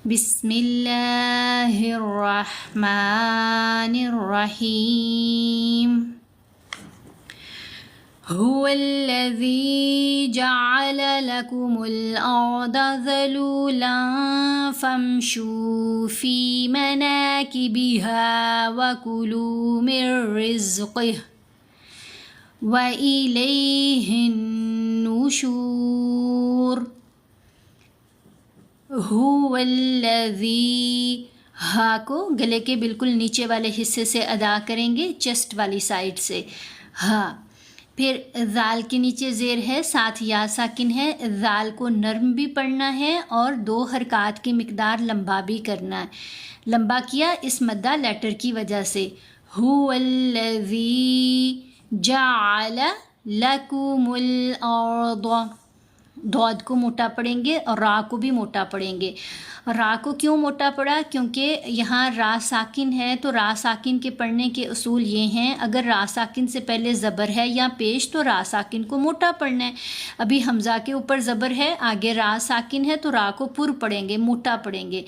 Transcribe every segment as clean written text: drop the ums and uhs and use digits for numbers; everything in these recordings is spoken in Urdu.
بسم اللہ الرحمن الرحیم هو الذی جعل لکم الارض ذلولا فامشوا فی مناکبها وکلوا من رزقه وإلیہ النشور هو الذی، ہا کو گلے کے بالکل نیچے والے حصے سے ادا کریں گے، چیسٹ والی سائڈ سے ہا. پھر ذال کے نیچے زیر ہے، ساتھ یا ساکن ہے. ذال کو نرم بھی پڑھنا ہے اور 2 حرکات کی مقدار لمبا بھی کرنا ہے. لمبا کیا اس مدہ لیٹر کی وجہ سے. هو الذی جعل لکم الارض، دود کو موٹا پڑھیں گے اور را کو بھی موٹا پڑھیں گے. را کو کیوں موٹا پڑا؟ کیونکہ یہاں را ساکن ہے، تو را ساکن کے پڑھنے کے اصول یہ ہیں، اگر را ساکن سے پہلے زبر ہے یا پیش تو را ساکن کو موٹا پڑھنا ہے. ابھی حمزہ کے اوپر زبر ہے، آگے را ساکن ہے تو را کو پر پڑھیں گے، موٹا پڑھیں گے.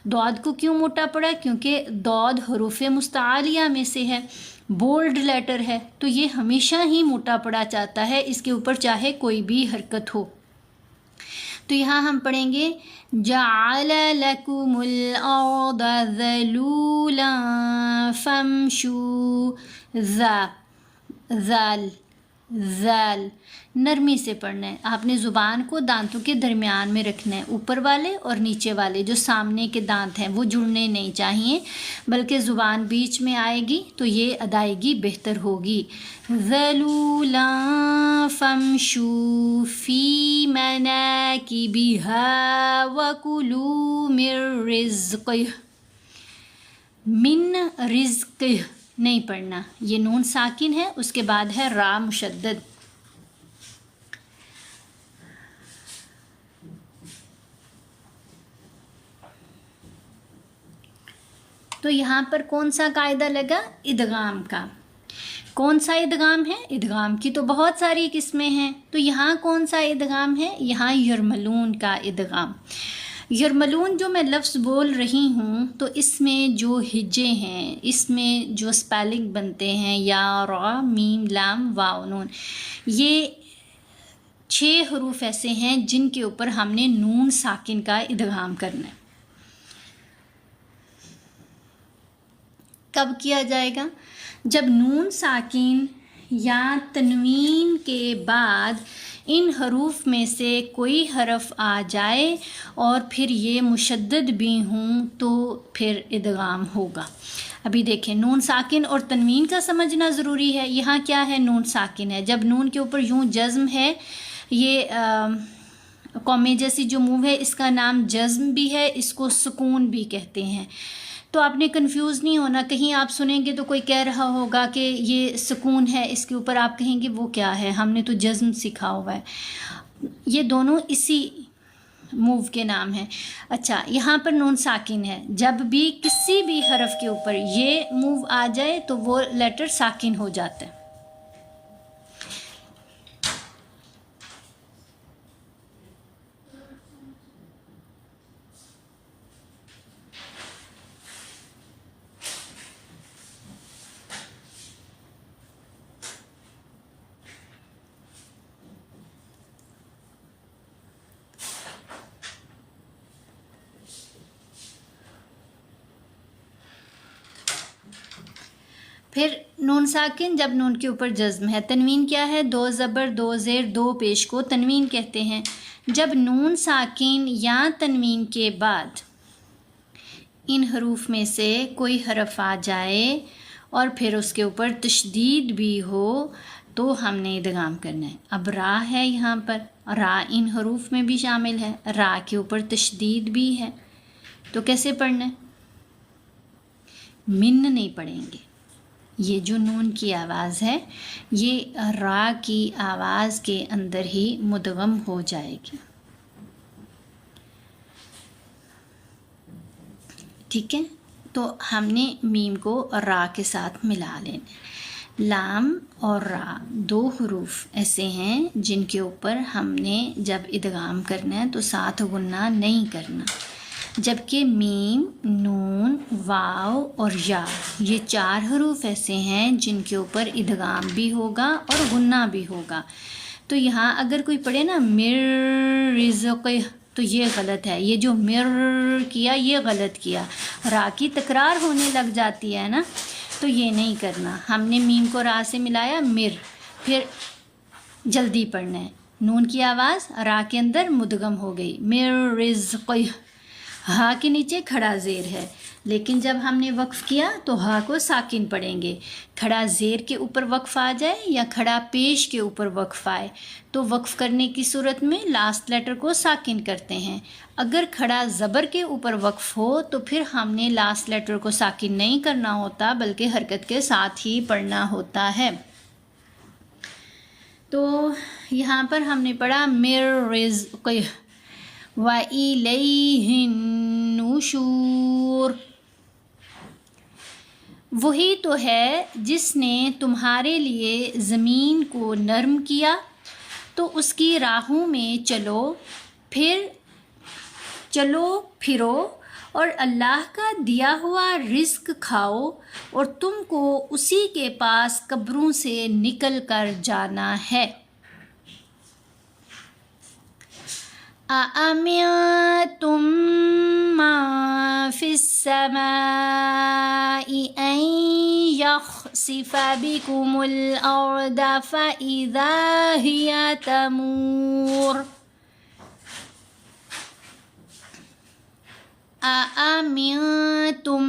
دود کو کیوں موٹا پڑا؟ کیونکہ دود حروف مستعلیہ میں سے ہے، بولڈ لیٹر ہے، تو یہ ہمیشہ ہی موٹا پڑا جاتا ہے، اس کے اوپر چاہے کوئی بھی حرکت ہو. تو یہاں ہم پڑھیں گے جعل لکم الارض ذلولا فامشوا، ذال نرمی سے پڑھنا ہے. آپ نے زبان کو دانتوں کے درمیان میں رکھنا ہے، اوپر والے اور نیچے والے جو سامنے کے دانت ہیں وہ جڑنے نہیں چاہیے، بلکہ زبان بیچ میں آئے گی تو یہ ادائیگی بہتر ہوگی. ذلولا فامشوا فی مناکبها وکلوا من رزقه، من رزقه نہیں پڑھنا، یہ نون ساکن ہے، اس کے بعد ہے را مشدد. تو یہاں پر کون سا قاعدہ لگا؟ ادغام کا. کون سا ادغام ہے؟ ادغام کی تو بہت ساری قسمیں ہیں، تو یہاں کون سا ادغام ہے؟ یہاں یرملون کا ادغام. یرملون جو میں لفظ بول رہی ہوں تو اس میں جو ہجے ہیں، اس میں جو سپیلنگ بنتے ہیں یا را میم لام واو نون، یہ 6 حروف ایسے ہیں جن کے اوپر ہم نے نون ساکن کا ادغام کرنا ہے. کب کیا جائے گا؟ جب نون ساکن یا تنوین کے بعد ان حروف میں سے کوئی حرف آ جائے اور پھر یہ مشدد بھی ہوں تو پھر ادغام ہوگا. ابھی دیکھیں، نون ساکن اور تنوین کا سمجھنا ضروری ہے. یہاں کیا ہے؟ نون ساکن ہے. جب نون کے اوپر یوں جزم ہے، یہ قومے جیسی جو موو ہے اس کا نام جزم بھی ہے، اس کو سکون بھی کہتے ہیں. تو آپ نے کنفیوز نہیں ہونا، کہیں آپ سنیں گے تو کوئی کہہ رہا ہوگا کہ یہ سکون ہے اس کے اوپر، آپ کہیں گے وہ کیا ہے، ہم نے تو جزم سیکھا ہوا ہے. یہ دونوں اسی موو کے نام ہیں. اچھا، یہاں پر نون ساکن ہے، جب بھی کسی بھی حرف کے اوپر یہ موو آ جائے تو وہ لیٹر ساکن ہو جاتا ہے. پھر نون ساکن جب نون کے اوپر جزم ہے. تنوین کیا ہے؟ 2 زبر 2 زیر 2 پیش کو تنوین کہتے ہیں. جب نون ساکن یا تنوین کے بعد ان حروف میں سے کوئی حرف آ جائے اور پھر اس کے اوپر تشدید بھی ہو تو ہم نے ادغام کرنا ہے. اب را ہے، یہاں پر را ان حروف میں بھی شامل ہے، را کے اوپر تشدید بھی ہے، تو کیسے پڑھنا ہے؟ من نہیں پڑھیں گے. یہ جو نون کی آواز ہے یہ را کی آواز کے اندر ہی مدغم ہو جائے گی. ٹھیک ہے، تو ہم نے میم کو را کے ساتھ ملا لینا. لام اور را 2 حروف ایسے ہیں جن کے اوپر ہم نے جب ادغام کرنا ہے تو ساتھ غنہ نہیں کرنا. جبکہ میم، نون، واو اور یا یہ 4 حروف ایسے ہیں جن کے اوپر ادغام بھی ہوگا اور غنہ بھی ہوگا۔ تو یہاں اگر کوئی پڑھے نا مر رزق تو یہ غلط ہے، یہ جو مر کیا یہ غلط کیا، را کی تکرار ہونے لگ جاتی ہے نا، تو یہ نہیں کرنا۔ ہم نے میم کو را سے ملایا مر، پھر جلدی پڑھنا ہے، نون کی آواز را کے اندر مدغم ہو گئی، مر رزق، ہا کے نیچے کھڑا زیر ہے، لیکن جب ہم نے وقف کیا تو ہا کو ساکن پڑھیں گے۔ کھڑا زیر کے اوپر وقف آ جائے یا کھڑا پیش کے اوپر وقف آئے تو وقف کرنے کی صورت میں لاسٹ لیٹر کو ساکن کرتے ہیں۔ اگر کھڑا زبر کے اوپر وقف ہو تو پھر ہم نے لاسٹ لیٹر کو ساکن نہیں کرنا ہوتا بلکہ حرکت کے ساتھ ہی پڑھنا ہوتا ہے۔ تو یہاں پر ہم نے پڑھا مر رزق وَإِلَيْهِ النُّشُورُ، وہی تو ہے جس نے تمہارے لیے زمین کو نرم کیا، تو اس کی راہوں میں چلو پھرو اور اللہ کا دیا ہوا رزق کھاؤ، اور تم کو اسی کے پاس قبروں سے نکل کر جانا ہے۔ أَأَمِنتُم مَّن فِي السَّمَاءِ أَن يَخْسِفَ بِكُمُ الْأَرْضَ فَإِذَا هِيَ تَمُورُ۔ أَأَمِنتُم،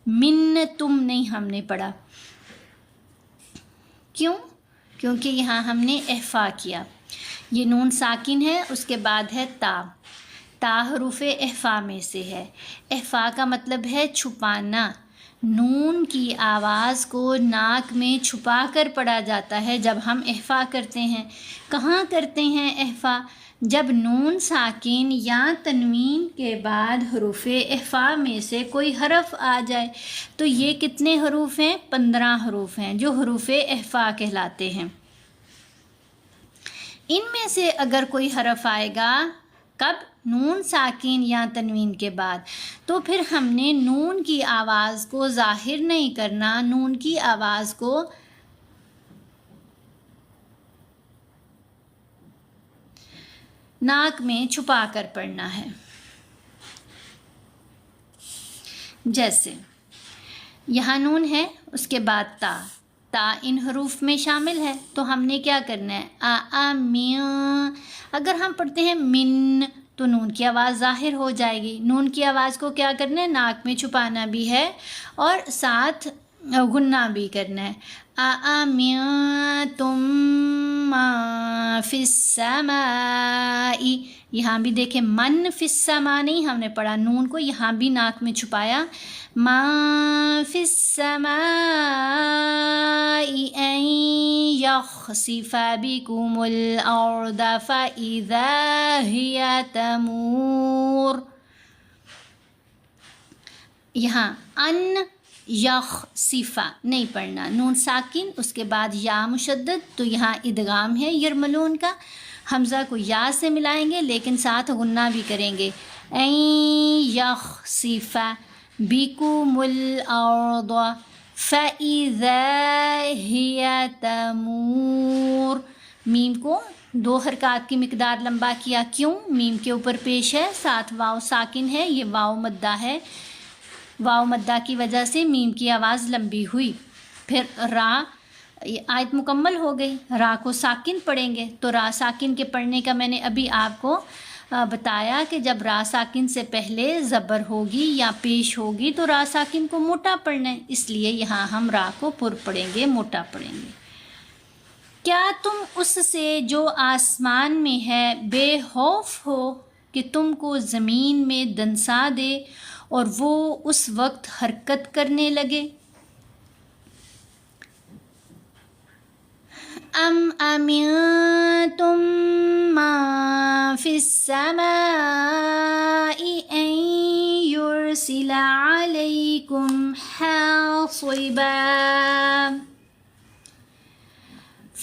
من تم نہیں ہم نے پڑھا، کیوں؟ کیونکہ یہاں ہم نے احفا کیا، یہ نون ساکن ہے، اس کے بعد ہے تا حروف احفا میں سے ہے۔ احفا کا مطلب ہے چھپانا، نون کی آواز کو ناک میں چھپا کر پڑھا جاتا ہے جب ہم احفا کرتے ہیں۔ کہاں کرتے ہیں احفا؟ جب نون ساکن یا تنوین کے بعد حروف احفا میں سے کوئی حرف آ جائے تو یہ کتنے حروف ہیں؟ 15 حروف ہیں جو حروف احفا کہلاتے ہیں۔ ان میں سے اگر کوئی حرف آئے گا کب؟ نون ساکن یا تنوین کے بعد، تو پھر ہم نے نون کی آواز کو ظاہر نہیں کرنا، نون کی آواز کو ناک میں چھپا کر پڑھنا ہے۔ جیسے یہاں نون ہے، اس کے بعد تا ان حروف میں شامل ہے، تو ہم نے کیا کرنا ہے؟ اگر ہم پڑھتے ہیں من تو نون کی آواز ظاہر ہو جائے گی، نون کی آواز کو کیا کرنا ہے؟ ناک میں چھپانا بھی ہے اور ساتھ غنہ بھی کرنا ہے۔ أَأَمِنتُم مَّن فِي السَّمَاءِ، یہاں بھی دیکھیں من فی السماء نہیں ہم نے پڑھا، نون کو یہاں بھی ناک میں چھپایا، مَن فِي السَّمَاءِ أَن يَخْسِفَ بِكُمُ الْأَرْضَ فَإِذَا هِيَ تَمُورُ۔ یہاں ان یخسفا نہیں پڑھنا، نون ساکن اس کے بعد یا مشدد، تو یہاں ادغام ہے یرملون کا، حمزہ کو یا سے ملائیں گے لیکن ساتھ غنہ بھی کریں گے۔ این یخسفا بکم الارض فاذا ہی تمور، میم کو 2 حرکات کی مقدار لمبا کیا، کیوں؟ میم کے اوپر پیش ہے، ساتھ واو ساکن ہے، یہ واو مدہ ہے، واو مدہ کی وجہ سے میم کی آواز لمبی ہوئی۔ پھر را، آیت مکمل ہو گئی، را کو ساکن پڑھیں گے، تو را ساکن کے پڑھنے کا میں نے ابھی آپ کو بتایا کہ جب را ساکن سے پہلے زبر ہوگی یا پیش ہوگی تو را ساکن کو موٹا پڑھنا ہے، اس لیے یہاں ہم را کو پر پڑھیں گے، موٹا پڑھیں گے۔ کیا تم اس سے جو آسمان میں ہے بے خوف ہو کہ تم کو زمین میں دنسا دے اور وہ اس وقت حرکت کرنے لگے؟ ام امنتم من فی السماء ان یرسل علیکم حاصبا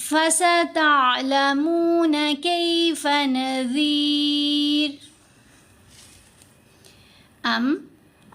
فستعلمون کیف نذیر۔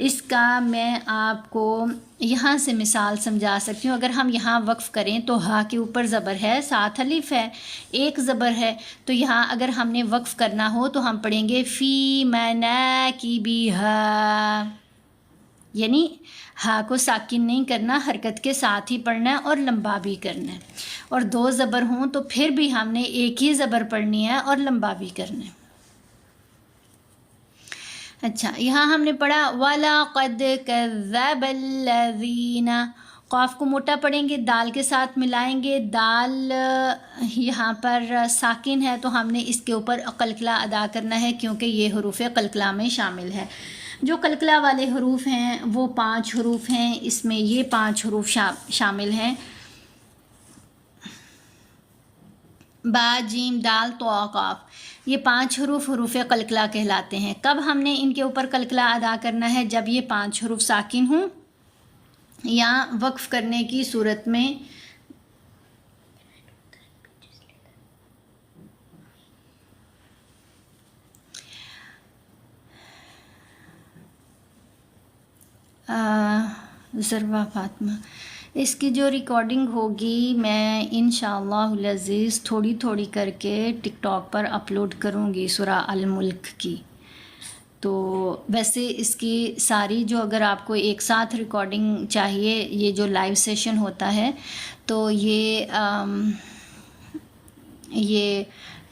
اس کا میں آپ کو یہاں سے مثال سمجھا سکتی ہوں. اگر ہم یہاں وقف کریں تو ہا کے اوپر زبر ہے، ساتھ الف ہے، ایک زبر ہے، تو یہاں اگر ہم نے وقف کرنا ہو تو ہم پڑھیں گے فی مناکبہا، یعنی ہا کو ساکن نہیں کرنا، حرکت کے ساتھ ہی پڑھنا ہے اور لمبا بھی کرنا ہے. اور دو زبر ہوں تو پھر بھی ہم نے ایک ہی زبر پڑھنی ہے اور لمبا بھی کرنا ہے. اچھا، یہاں ہم نے پڑھا وَلَقَدْ كَذَّبَ الَّذِينَ، قاف کو موٹا پڑھیں گے، دال کے ساتھ ملائیں گے. دال یہاں پر ساکن ہے تو ہم نے اس کے اوپر قلقلہ ادا کرنا ہے کیونکہ یہ حروف قلقلہ میں شامل ہے. جو قلقلہ والے حروف ہیں وہ 5 حروف ہیں، اس میں یہ 5 حروف شامل ہیں: با، جیم، دال، طا، قاف. یہ 5 حروف قلقلہ کہلاتے ہیں. کب ہم نے ان کے اوپر قلقلہ ادا کرنا ہے؟ جب یہ 5 حروف ساکن ہوں یا وقف کرنے کی صورت میں ذروہ فاطمہ. اس کی جو ریکارڈنگ ہوگی میں انشاءاللہ العزیز تھوڑی تھوڑی کر کے ٹک ٹاک پر اپلوڈ کروں گی سورہ الملک کی. تو ویسے اس کی ساری جو اگر آپ کو ایک ساتھ ریکارڈنگ چاہیے، یہ جو لائیو سیشن ہوتا ہے تو یہ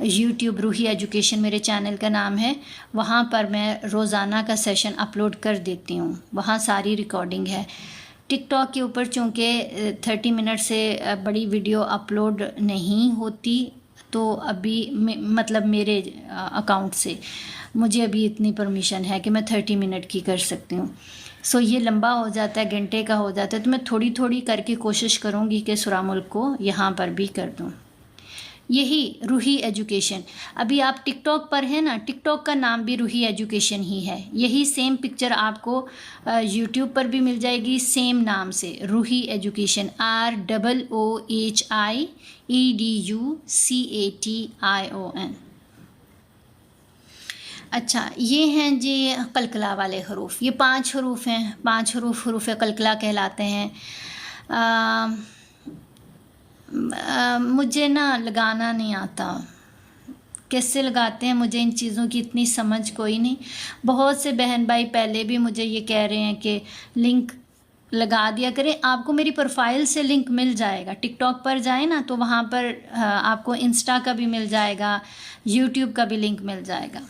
یوٹیوب روحی ایجوکیشن میرے چینل کا نام ہے، وہاں پر میں روزانہ کا سیشن اپلوڈ کر دیتی ہوں، وہاں ساری ریکارڈنگ ہے. ٹک ٹاک کے اوپر چونکہ 30 منٹ سے بڑی ویڈیو اپلوڈ نہیں ہوتی تو ابھی مطلب میرے اکاؤنٹ سے مجھے ابھی اتنی پرمیشن ہے کہ میں 30 منٹ کی کر سکتی ہوں. سو یہ لمبا ہو جاتا ہے، گھنٹے کا ہو جاتا ہے، تو میں تھوڑی تھوڑی کر کے کوشش کروں گی کہ سورہ ملک کو یہاں پر بھی کر دوں. یہی روحی ایجوکیشن. ابھی آپ ٹک ٹاک پر ہیں نا، ٹک ٹاک کا نام بھی روحی ایجوکیشن ہی ہے. یہی سیم پکچر آپ کو یوٹیوب پر بھی مل جائے گی سیم نام سے، روحی ایجوکیشن، ROOHIEDUCATION. اچھا، یہ ہیں جی قلقلہ والے حروف. یہ 5 حروف ہیں، 5 حروف قلقلہ کہلاتے ہیں. مجھے نا لگانا نہیں آتا، کیسے لگاتے ہیں مجھے ان چیزوں کی اتنی سمجھ کوئی نہیں. بہت سے بہن بھائی پہلے بھی مجھے یہ کہہ رہے ہیں کہ لنک لگا دیا کریں. آپ کو میری پروفائل سے لنک مل جائے گا، ٹک ٹاک پر جائیں نا تو وہاں پر آپ کو انسٹا کا بھی مل جائے گا، یوٹیوب کا بھی لنک مل جائے گا.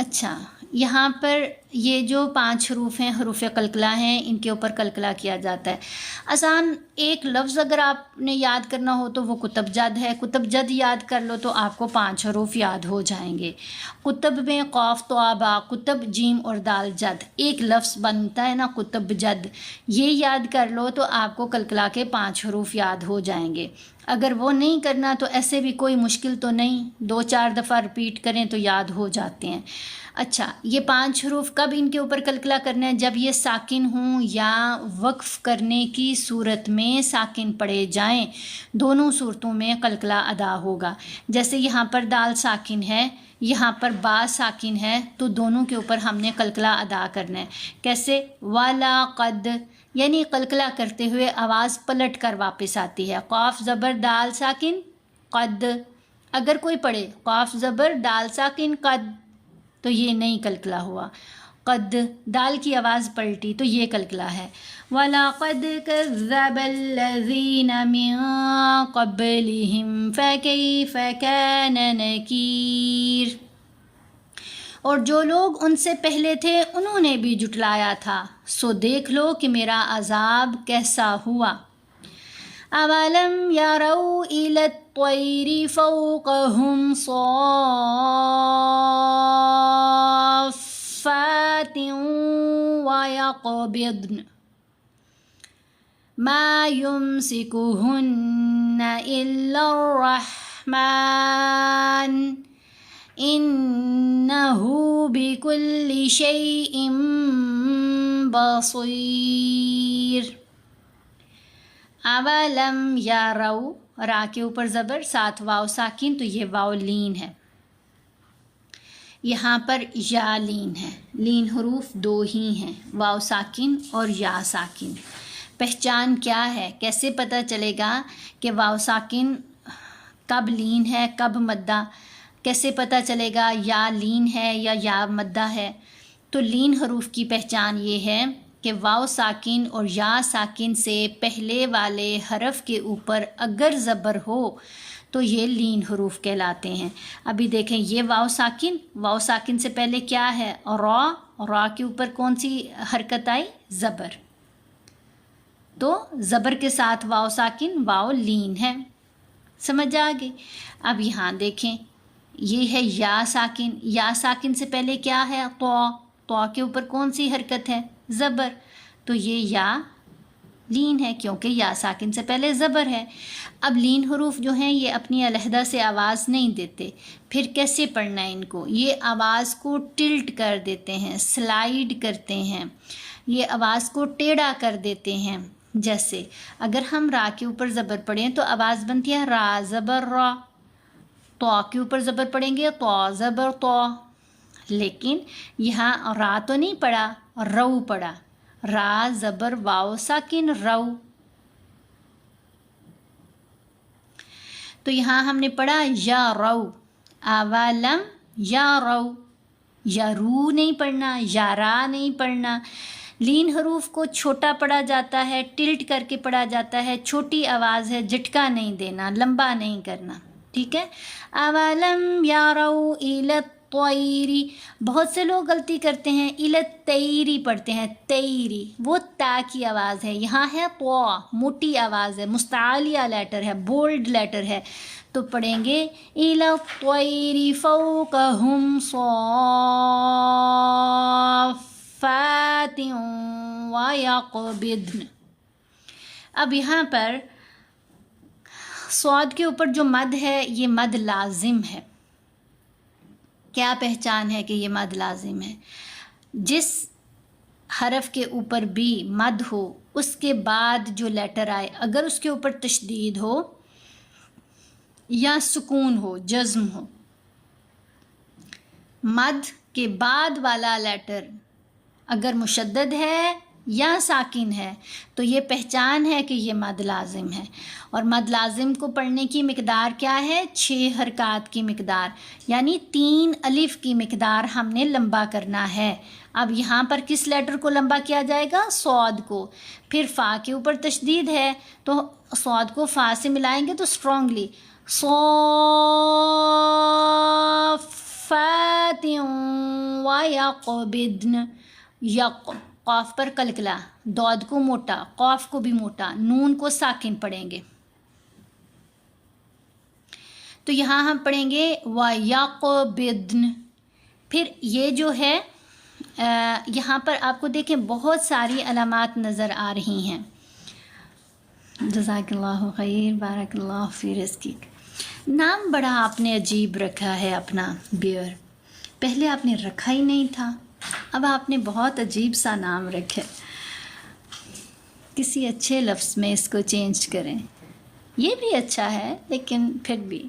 اچھا، یہاں پر یہ جو 5 حروف ہیں، حروف قلقلہ ہیں، ان کے اوپر قلقلہ کیا جاتا ہے. آسان ایک لفظ اگر آپ نے یاد کرنا ہو تو وہ کتب جد ہے. کتب جد یاد کر لو تو آپ کو 5 حروف یاد ہو جائیں گے. کتب میں قاف، طا، با، کتب، جیم اور دال، جد، ایک لفظ بنتا ہے نا کتب جد. یہ یاد کر لو تو آپ کو قلقلہ کے 5 حروف یاد ہو جائیں گے. اگر وہ نہیں کرنا تو ایسے بھی کوئی مشکل تو نہیں، 2-4 دفعہ رپیٹ کریں تو یاد ہو جاتے ہیں. اچھا، یہ 5 حروف کب ان کے اوپر قلقلہ کرنا ہے؟ جب یہ ساکن ہوں یا وقف کرنے کی صورت میں ساکن پڑے جائیں. دونوں صورتوں میں قلقلہ ادا ہوگا. جیسے یہاں پر دال ساکن ہے، یہاں پر با ساکن ہے، تو دونوں کے اوپر ہم نے قلقلہ ادا کرنا ہے. کیسے؟ وَلَقَدْ، یعنی قلقلہ کرتے ہوئے آواز پلٹ کر واپس آتی ہے. قاف زبر دال ساکن، قد. اگر کوئی پڑھے قاف زبر دال ساکن قد تو یہ نہیں قلقلہ ہوا. قد، دال کی آواز پلٹی تو یہ قلقلہ ہے. وَلَقَدْ كَذَّبَ الَّذِينَ مِن قَبْلِهِمْ فَكَيْفَ كَانَ نَكِيرِ. اور جو لوگ ان سے پہلے تھے انہوں نے بھی جھٹلایا تھا، سو دیکھ لو کہ میرا عذاب کیسا ہوا. اَوَلَمْ يَرَوْا إِلَى الطَّيْرِ فَوْقَهُمْ صَافَّاتٍ وَيَقْبِضْنَ مَا يُمْسِكُهُنَّ إِلَّا الرَّحْمَنُ إِنَّهُ بِكُلِّ شَيْءٍ بَصِيرٌ. اولم یارو، را کے اوپر زبر، ساتھ واو ساکن، تو یہ واو لین ہے. یہاں پر یا لین ہے، لین حروف دو ہی ہیں، واو ساکن اور یا ساکن۔ پہچان کیا ہے، کیسے پتہ چلے گا کہ واو ساکن کب لین ہے کب مدہ، کیسے پتہ چلے گا یا لین ہے یا مدہ ہے؟ تو لین حروف کی پہچان یہ ہے کہ واو ساکن اور یا ساکن سے پہلے والے حرف کے اوپر اگر زبر ہو تو یہ لین حروف کہلاتے ہیں۔ ابھی دیکھیں یہ واو ساکن سے پہلے کیا ہے؟ را کے اوپر کون سی حرکت آئی؟ زبر، تو زبر کے ساتھ واو ساکن، واو لین ہے، سمجھ آ گئی؟ اب یہاں دیکھیں یہ ہے یا ساکن سے پہلے کیا ہے؟ تو کے اوپر کون سی حرکت ہے؟ زبر، تو یہ یا لین ہے کیونکہ یا ساکن سے پہلے زبر ہے۔ اب لین حروف جو ہیں یہ اپنی علیحدہ سے آواز نہیں دیتے، پھر کیسے پڑھنا ہے ان کو؟ یہ آواز کو ٹلٹ کر دیتے ہیں، سلائیڈ کرتے ہیں، یہ آواز کو ٹیڑھا کر دیتے ہیں۔ جیسے اگر ہم را کے اوپر زبر پڑھیں تو آواز بنتی ہے را زبر را، تو کے اوپر زبر پڑھیں گے تو زبر تو، لیکن یہاں را تو نہیں پڑھا، رو پڑھا، را زبر واو ساکن رو۔ تو یہاں ہم نے پڑھا یا رو، اولم یا رو، یا رو نہیں پڑھنا، یا را نہیں پڑھنا۔ لین حروف کو چھوٹا پڑھا جاتا ہے، ٹلٹ کر کے پڑھا جاتا ہے، چھوٹی آواز ہے، جھٹکا نہیں دینا، لمبا نہیں کرنا، ٹھیک ہے؟ اولم یارو الی الطیری، بہت سے لوگ غلطی کرتے ہیں الی الطیری پڑھتے ہیں، تیری، وہ تا کی آواز ہے، یہاں ہے تو، موٹی آواز ہے، مستعلیہ لیٹر ہے، بولڈ لیٹر ہے، تو پڑھیں گے الی الطیری فوقہم صافات ویقبضن۔ اب یہاں پر صاد کے اوپر جو مد ہے یہ مد لازم ہے۔ کیا پہچان ہے کہ یہ مد لازم ہے؟ جس حرف کے اوپر بھی مد ہو اس کے بعد جو لیٹر آئے، اگر اس کے اوپر تشدید ہو یا سکون ہو، جزم ہو، مد کے بعد والا لیٹر اگر مشدد ہے یا ساکن ہے تو یہ پہچان ہے کہ یہ مد لازم ہے۔ اور مد لازم کو پڑھنے کی مقدار کیا ہے؟ 6 حرکات کی مقدار، یعنی 3 الف کی مقدار ہم نے لمبا کرنا ہے۔ اب یہاں پر کس لیٹر کو لمبا کیا جائے گا؟ صاد کو۔ پھر فا کے اوپر تشدید ہے تو صاد کو فا سے ملائیں گے تو اسٹرانگلی صافات ویقبضن، قاف پر کلکلا، دود کو موٹا، قاف کو بھی موٹا، نون کو ساکن پڑھیں گے۔ تو یہاں ہم پڑھیں گے وَيَقْبِضْنَ۔ پھر یہ جو ہے یہاں پر آپ کو دیکھیں بہت ساری علامات نظر آ رہی ہیں۔ جزاک اللہ خیر، بارک اللہ فی رزقک۔ نام بڑا آپ نے عجیب رکھا ہے اپنا بیئر، پہلے آپ نے رکھا ہی نہیں تھا، اب آپ نے بہت عجیب سا نام رکھا، کسی اچھے لفظ میں اس کو چینج کریں۔ یہ بھی اچھا ہے لیکن پھر بھی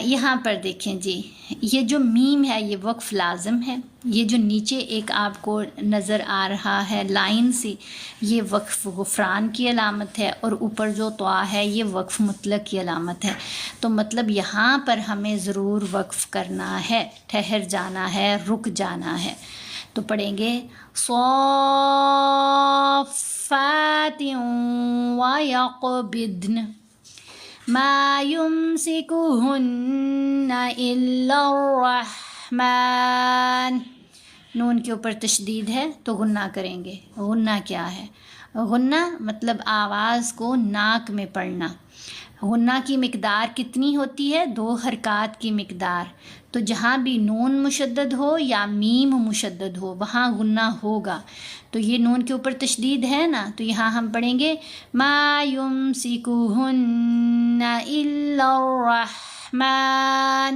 یہاں پر دیکھیں جی، یہ جو میم ہے یہ وقف لازم ہے، یہ جو نیچے ایک آپ کو نظر آ رہا ہے لائن سی، یہ وقف غفران کی علامت ہے، اور اوپر جو طا ہے یہ وقف مطلق کی علامت ہے۔ تو مطلب یہاں پر ہمیں ضرور وقف کرنا ہے، ٹھہر جانا ہے، رک جانا ہے۔ تو پڑھیں گے صافات ویقبضن ما یمسکہن الا الرحمن۔ نون کے اوپر تشدید ہے تو غنہ کریں گے۔ غنہ کیا ہے؟ غنہ مطلب آواز کو ناک میں پڑھنا۔ غنہ کی مقدار کتنی ہوتی ہے؟ 2 حرکات کی مقدار۔ تو جہاں بھی نون مشدد ہو یا میم مشدد ہو وہاں غنہ ہوگا۔ تو یہ نون کے اوپر تشدید ہے نا، تو یہاں ہم پڑھیں گے ما یمسکہن الا الرحمن،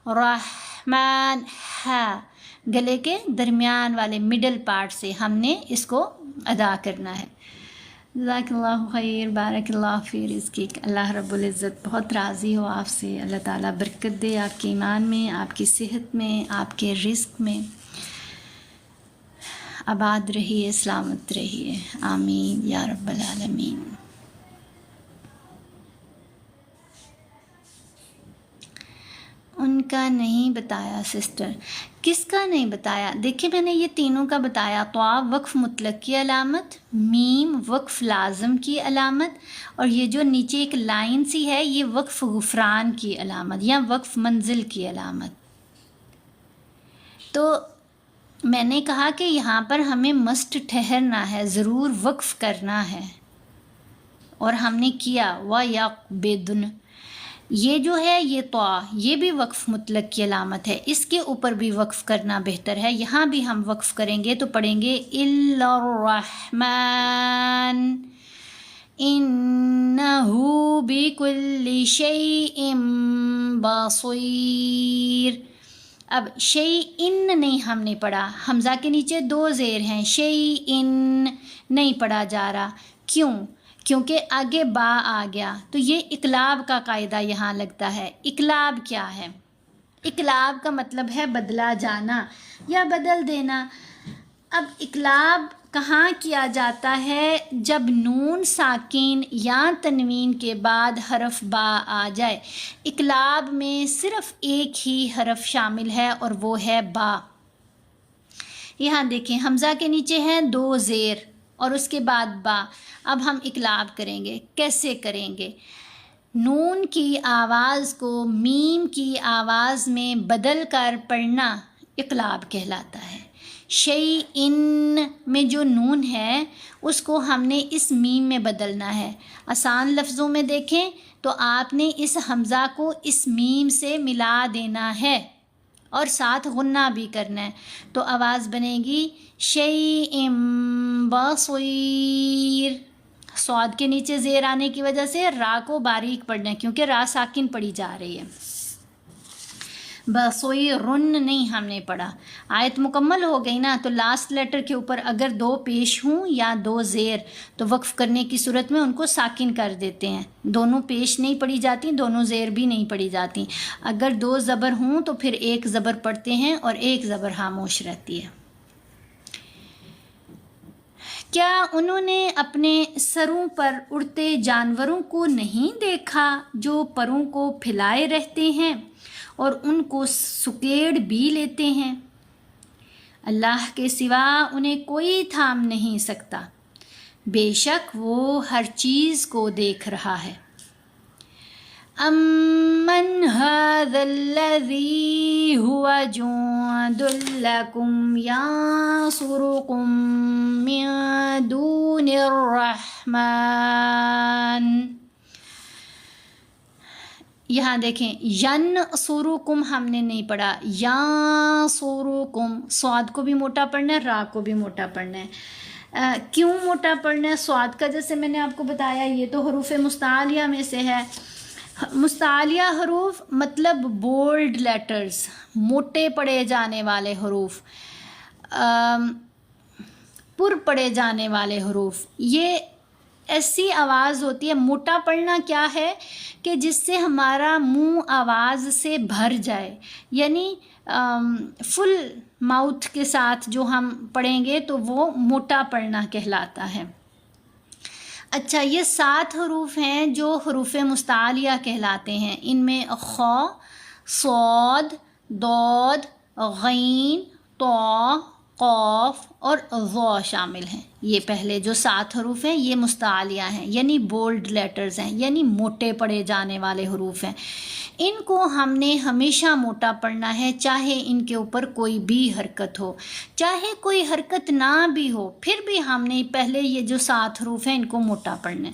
رحمن، ہا گلے کے درمیان والے مڈل پارٹ سے ہم نے اس کو ادا کرنا ہے۔ جزاک اللہ خیر، بارک اللہ فی رزقک۔ اللہ رب العزت بہت راضی ہو آپ سے، اللہ تعالیٰ برکت دے آپ کے ایمان میں، آپ کی صحت میں، آپ کے رزق میں، آباد رہیے، سلامت رہیے، آمین یا رب العالمین۔ ان کا نہیں بتایا سسٹر، کس کا نہیں بتایا؟ دیکھیں میں نے یہ تینوں کا بتایا، طا وقف مطلق کی علامت، میم وقف لازم کی علامت، اور یہ جو نیچے ایک لائن سی ہے یہ وقف غفران کی علامت یا وقف منزل کی علامت۔ تو میں نے کہا کہ یہاں پر ہمیں مسٹ ٹھہرنا ہے، ضرور وقف کرنا ہے، اور ہم نے کیا وَيَقْبِضْنَ۔ یہ جو ہے یہ طا، یہ بھی وقف مطلق کی علامت ہے، اس کے اوپر بھی وقف کرنا بہتر ہے۔ یہاں بھی ہم وقف کریں گے تو پڑھیں گے إِلَّا الرَّحْمَنَ إِنَّهُ بِكُلِّ شَيْءٍ بَصِيرٌ۔ اب شیئن نہیں ہم نے پڑھا، حمزہ کے نیچے دو زیر ہیں، شیئن نہیں پڑھا جا رہا، کیوں؟ کیونکہ آگے با آ گیا، تو یہ اقلاب کا قاعدہ یہاں لگتا ہے۔ اقلاب کیا ہے؟ اقلاب کا مطلب ہے بدلا جانا یا بدل دینا۔ اب اقلاب کہاں کیا جاتا ہے؟ جب نون ساکن یا تنوین کے بعد حرف با آ جائے۔ اقلاب میں صرف ایک ہی حرف شامل ہے اور وہ ہے با۔ یہاں دیکھیں حمزہ کے نیچے ہیں دو زیر اور اس کے بعد با۔ اب ہم اقلاب کریں گے، کیسے کریں گے؟ نون کی آواز کو میم کی آواز میں بدل کر پڑھنا اقلاب کہلاتا ہے۔ شیئن میں جو نون ہے اس کو ہم نے اس میم میں بدلنا ہے۔ آسان لفظوں میں دیکھیں تو آپ نے اس حمزہ کو اس میم سے ملا دینا ہے اور ساتھ غنہ بھی کرنا ہے، تو آواز بنے گی شیئن بصیر۔ صاد کے نیچے زیر آنے کی وجہ سے را کو باریک پڑھنا ہے کیونکہ را ساکن پڑھی جا رہی ہے۔ بصیرن نہیں ہم نے پڑھا۔ آیت مکمل ہو گئی نا، تو لاسٹ لیٹر کے اوپر اگر دو پیش ہوں یا دو زیر تو وقف کرنے کی صورت میں ان کو ساکن کر دیتے ہیں۔ دونوں پیش نہیں پڑھی جاتی، دونوں زیر بھی نہیں پڑھی جاتی۔ اگر دو زبر ہوں تو پھر ایک زبر پڑھتے ہیں اور ایک زبر خاموش رہتی ہے۔ کیا انہوں نے اپنے سروں پر اڑتے جانوروں کو نہیں دیکھا جو پروں کو پھیلائے رہتے ہیں اور ان کو سکیڑ بھی لیتے ہیں؟ اللہ کے سوا انہیں کوئی تھام نہیں سکتا، بے شک وہ ہر چیز کو دیکھ رہا ہے۔ امن هذا الذی هو جند لکم ینصرکم من دون الرحمن۔ یہاں دیکھیں ینصرکم ہم نے نہیں پڑھا، ینصرکم، صاد کو بھی موٹا پڑھنا ہے، را کو بھی موٹا پڑھنا ہے۔ کیوں موٹا پڑھنا ہے؟ صاد کا جیسے میں نے آپ کو بتایا یہ تو حروف مستعلیہ میں سے ہے۔ مستعلیہ حروف مطلب بولڈ لیٹرز، موٹے پڑھے جانے والے حروف، پر پڑھے جانے والے حروف، یہ ایسی آواز ہوتی ہے۔ موٹا پڑھنا کیا ہے کہ جس سے ہمارا منہ آواز سے بھر جائے، یعنی فل ماؤتھ کے ساتھ جو ہم پڑھیں گے تو وہ موٹا پڑھنا کہلاتا ہے۔ اچھا، یہ 7 حروف ہیں جو حروف مستعلیہ کہلاتے ہیں۔ ان میں خ، صاد، ضاد، غین، طا، قاف اور ظا شامل ہیں۔ یہ پہلے جو 7 حروف ہیں یہ مستعلیہ ہیں، یعنی بولڈ لیٹرز ہیں، یعنی موٹے پڑھے جانے والے حروف ہیں۔ ان کو ہم نے ہمیشہ موٹا پڑھنا ہے، چاہے ان کے اوپر کوئی بھی حرکت ہو، چاہے کوئی حرکت نہ بھی ہو، پھر بھی ہم نے پہلے یہ جو 7 حروف ہیں ان کو موٹا پڑھنا ہے۔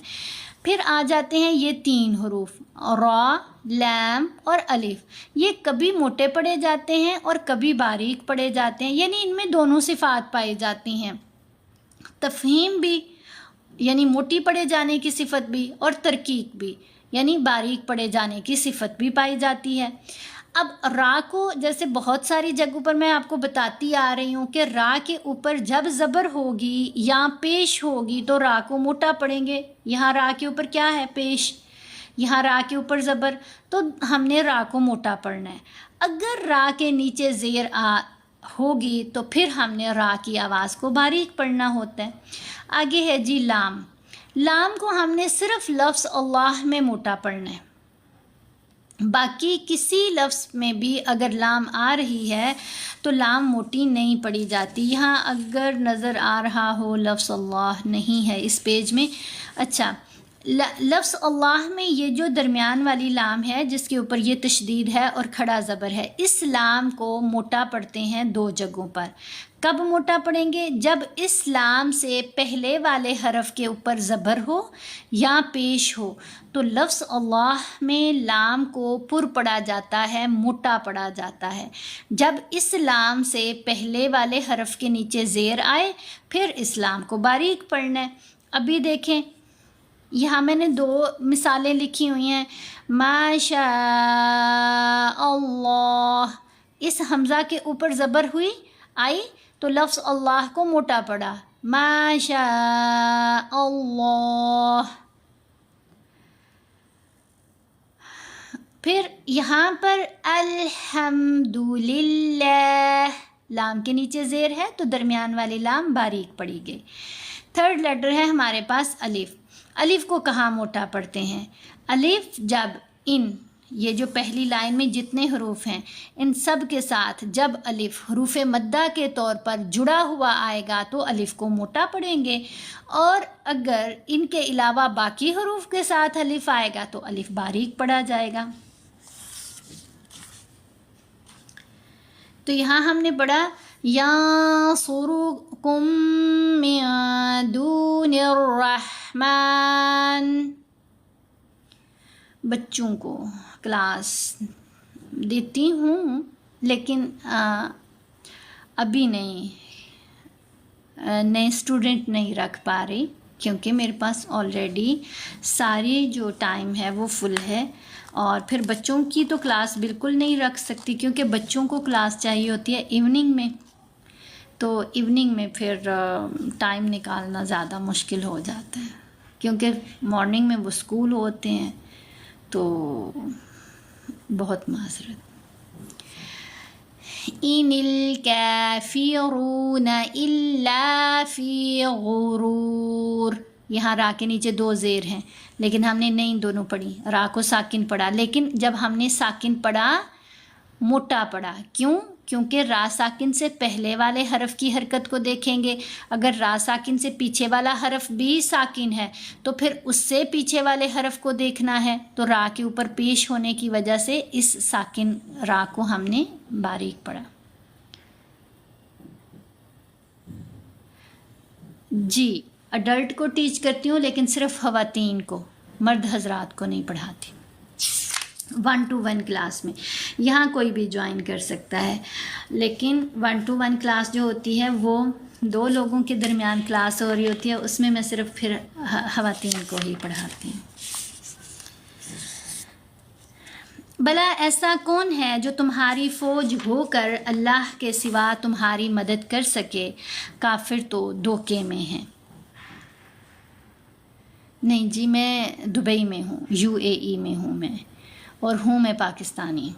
پھر آ جاتے ہیں یہ 3 حروف را، لام اور الف۔ یہ کبھی موٹے پڑھے جاتے ہیں اور کبھی باریک پڑھے جاتے ہیں، یعنی ان میں دونوں صفات پائی جاتی ہیں، تفہیم بھی یعنی موٹی پڑھے جانے کی صفت بھی، اور ترقیق بھی یعنی باریک پڑھے جانے کی صفت بھی پائی جاتی ہے۔ اب را کو جیسے بہت ساری جگہوں پر میں آپ کو بتاتی آ رہی ہوں کہ را کے اوپر جب زبر ہوگی یا پیش ہوگی تو را کو موٹا پڑھیں گے. یہاں را کے اوپر کیا ہے؟ پیش. یہاں را کے اوپر زبر، تو ہم نے را کو موٹا پڑھنا ہے. اگر را کے نیچے زیر ہوگی تو پھر ہم نے را کی آواز کو باریک پڑھنا ہوتا ہے. آگے ہے جی لام. لام کو ہم نے صرف لفظ اللہ میں موٹا پڑھنا ہے. باقی کسی لفظ میں بھی اگر لام آ رہی ہے تو لام موٹی نہیں پڑھی جاتی. یہاں اگر نظر آ رہا ہو لفظ اللہ نہیں ہے اس پیج میں. اچھا، لفظ اللہ میں یہ جو درمیان والی لام ہے جس کے اوپر یہ تشدید ہے اور کھڑا زبر ہے، اس لام کو موٹا پڑھتے ہیں دو جگہوں پر. کب موٹا پڑھیں گے؟ جب اس لام سے پہلے والے حرف کے اوپر زبر ہو یا پیش ہو. تو لفظ اللہ میں لام کو پر پڑھا جاتا ہے، موٹا پڑھا جاتا ہے. جب اس لام سے پہلے والے حرف کے نیچے زیر آئے پھر اس لام کو باریک پڑھنا ہے. ابھی دیکھیں یہاں میں نے دو مثالیں لکھی ہوئی ہیں. ما شاء اللہ، اس حمزہ کے اوپر زبر ہوئی آئی تو لفظ اللہ کو موٹا پڑا. ما شاء اللہ. پھر یہاں پر الحمدللہ، لام کے نیچے زیر ہے تو درمیان والی لام باریک پڑی گئی. تھرڈ لیٹر ہے ہمارے پاس الف. الف کو کہاں موٹا پڑھتے ہیں؟ الف جب یہ جو پہلی لائن میں جتنے حروف ہیں ان سب کے ساتھ جب الف حروف مدہ کے طور پر جڑا ہوا آئے گا تو الف کو موٹا پڑھیں گے، اور اگر ان کے علاوہ باقی حروف کے ساتھ الف آئے گا تو الف باریک پڑھا جائے گا. تو یہاں ہم نے پڑھا یانصرکم من دون الرحمن. بچوں کو کلاس دیتی ہوں لیکن ابھی نہیں، نئے اسٹوڈنٹ نہیں رکھ پا رہی کیونکہ میرے پاس آلریڈی ساری جو ٹائم ہے وہ فل ہے. اور پھر بچوں کی تو کلاس بالکل نہیں رکھ سکتی کیونکہ بچوں کو کلاس چاہیے ہوتی ہے ایوننگ میں، تو ایوننگ میں پھر ٹائم نکالنا زیادہ مشکل ہو جاتا ہے کیونکہ مارننگ میں وہ اسکول ہوتے ہیں. تو بہت معذرت. ان الکافرون الا فی غرور. یہاں را کے نیچے دو زیر ہیں لیکن ہم نے نہیں دونوں پڑھی، را کو ساکن پڑھا، لیکن جب ہم نے ساکن پڑھا موٹا پڑھا. کیوں؟ کیونکہ را ساکن سے پہلے والے حرف کی حرکت کو دیکھیں گے. اگر را ساکن سے پیچھے والا حرف بھی ساکن ہے تو پھر اس سے پیچھے والے حرف کو دیکھنا ہے، تو را کے اوپر پیش ہونے کی وجہ سے اس ساکن را کو ہم نے باریک پڑھا. جی اڈلٹ کو ٹیچ کرتی ہوں لیکن صرف خواتین کو، مرد حضرات کو نہیں پڑھاتی. 1-to-1 کلاس میں یہاں کوئی بھی جوائن کر سکتا ہے، لیکن 1-to-1 کلاس جو ہوتی ہے وہ دو لوگوں کے درمیان کلاس ہو رہی ہوتی ہے، اس میں میں صرف پھر خواتین کو ہی پڑھاتی ہوں. بھلا ایسا کون ہے جو تمہاری فوج ہو کر اللہ کے سوا تمہاری مدد کر سکے؟ کافر تو دھوکے میں ہیں. نہیں جی میں دبئی میں ہوں، UAE میں ہوں میں، اور ہوں میں پاکستانی.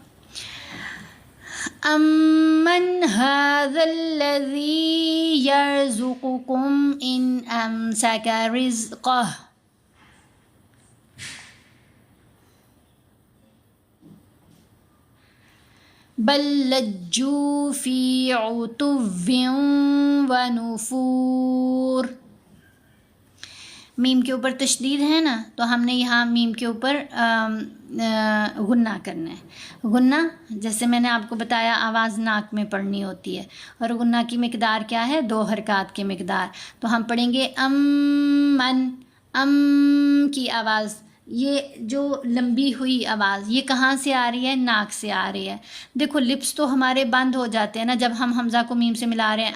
امن هذا الذی یرزقکم ان امسک رزقہ. بل لجوا فی عتو ونفور. میم کے اوپر تشدید ہے نا، تو ہم نے یہاں میم کے اوپر غنہ کرنا ہے. غنہ جیسے میں نے آپ کو بتایا آواز ناک میں پڑھنی ہوتی ہے، اور غنہ کی مقدار کیا ہے؟ 2 حرکات کی مقدار. تو ہم پڑھیں گے امن. ام کی آواز، یہ جو لمبی ہوئی آواز یہ کہاں سے آ رہی ہے؟ ناک سے آ رہی ہے. دیکھو لپس تو ہمارے بند ہو جاتے ہیں نا جب ہم حمزہ کو میم سے ملا رہے ہیں.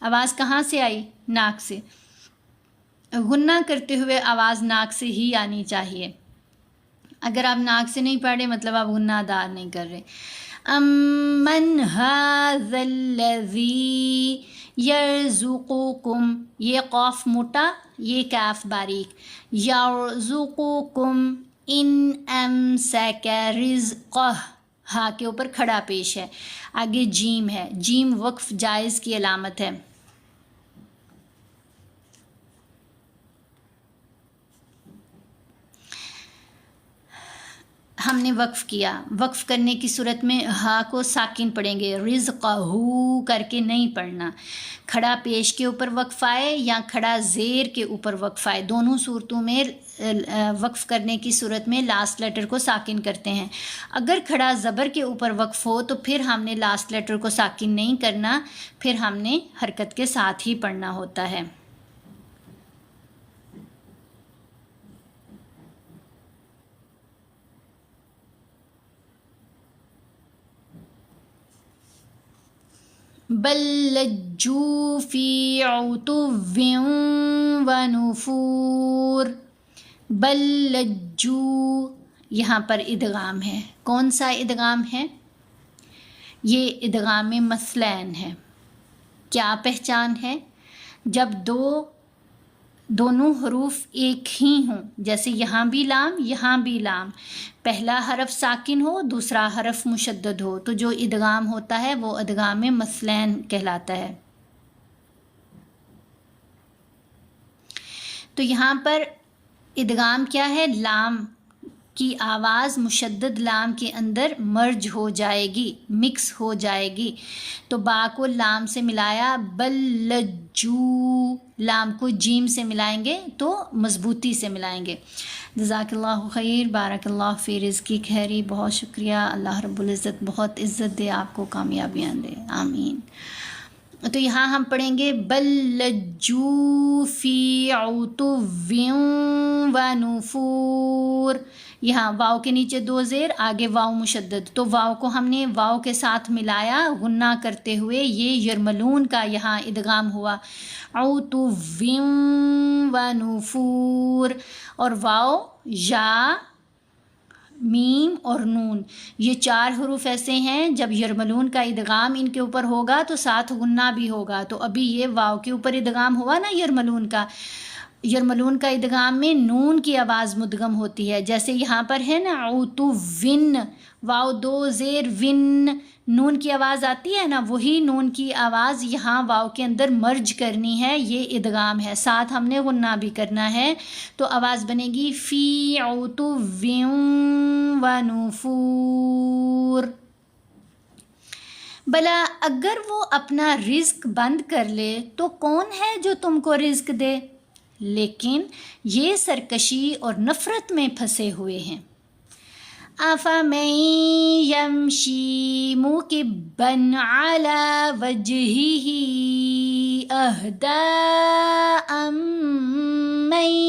آواز کہاں سے آئی؟ ناک سے. غنہ کرتے ہوئے آواز ناک سے ہی آنی چاہیے. اگر آپ ناک سے نہیں پڑھ رہے مطلب آپ غنہ ادا نہیں کر رہے. امن ھذا الذی یرزقکم، یہ قاف موٹا، یہ کاف باریک. یرزقکم ان امسک رزقہ، ہاں کے اوپر کھڑا پیش ہے. آگے جیم ہے، جیم وقف جائز کی علامت ہے. ہم نے وقف کیا، وقف کرنے کی صورت میں ہا کو ساکن پڑھیں گے، رزقہ کر کے نہیں پڑھنا. کھڑا پیش کے اوپر وقف آئے یا کھڑا زیر کے اوپر وقف آئے، دونوں صورتوں میں وقف کرنے کی صورت میں لاسٹ لیٹر کو ساکن کرتے ہیں. اگر کھڑا زبر کے اوپر وقف ہو تو پھر ہم نے لاسٹ لیٹر کو ساکن نہیں کرنا، پھر ہم نے حرکت کے ساتھ ہی پڑھنا ہوتا ہے. بل لجوا فی عتو ونفور. بل لجوا، یہاں پر ادغام ہے. کون سا ادغام ہے؟ یہ ادغام مثلین ہے. کیا پہچان ہے؟ جب دونوں حروف ایک ہی ہوں، جیسے یہاں بھی لام یہاں بھی لام، پہلا حرف ساکن ہو دوسرا حرف مشدد ہو، تو جو ادغام ہوتا ہے وہ ادغام مثلین کہلاتا ہے. تو یہاں پر ادغام کیا ہے؟ لام کی آواز مشدد لام کے اندر مرج ہو جائے گی، مکس ہو جائے گی. تو با کو لام سے ملایا، بل لجو، لام کو جیم سے ملائیں گے تو مضبوطی سے ملائیں گے. جزاک اللہ خیر، بارک اللہ فی رزقی خیری. بہت شکریہ، اللہ رب العزت بہت عزت دے آپ کو، کامیابیاں دے، آمین. تو یہاں ہم پڑھیں گے بل لجو فی عتو ونفور. یہاں واو کے نیچے دو زیر، آگے واو مشدد، تو واو کو ہم نے واو کے ساتھ ملایا غنہ کرتے ہوئے، یہ یرملون کا یہاں ادغام ہوا. عتو ونفور. اور واو، یا، میم اور نون، یہ چار حروف ایسے ہیں جب یرملون کا ادغام ان کے اوپر ہوگا تو ساتھ غنہ بھی ہوگا. تو ابھی یہ واو کے اوپر ادغام ہوا نا یرملون کا، یرملون کا ادغام میں نون کی آواز مدغم ہوتی ہے. جیسے یہاں پر ہے نا عتو ون، واو دو زیر ون، نون کی آواز آتی ہے نا، وہی نون کی آواز یہاں واو کے اندر مرج کرنی ہے، یہ ادغام ہے، ساتھ ہم نے غنہ بھی کرنا ہے. تو آواز بنے گی فی عتو ونفور. بلا اگر وہ اپنا رزق بند کر لے تو کون ہے جو تم کو رزق دے؟ لیکن یہ سرکشی اور نفرت میں پھنسے ہوئے ہیں. افمن یمشی مکبا علی وجہہ اہدی امن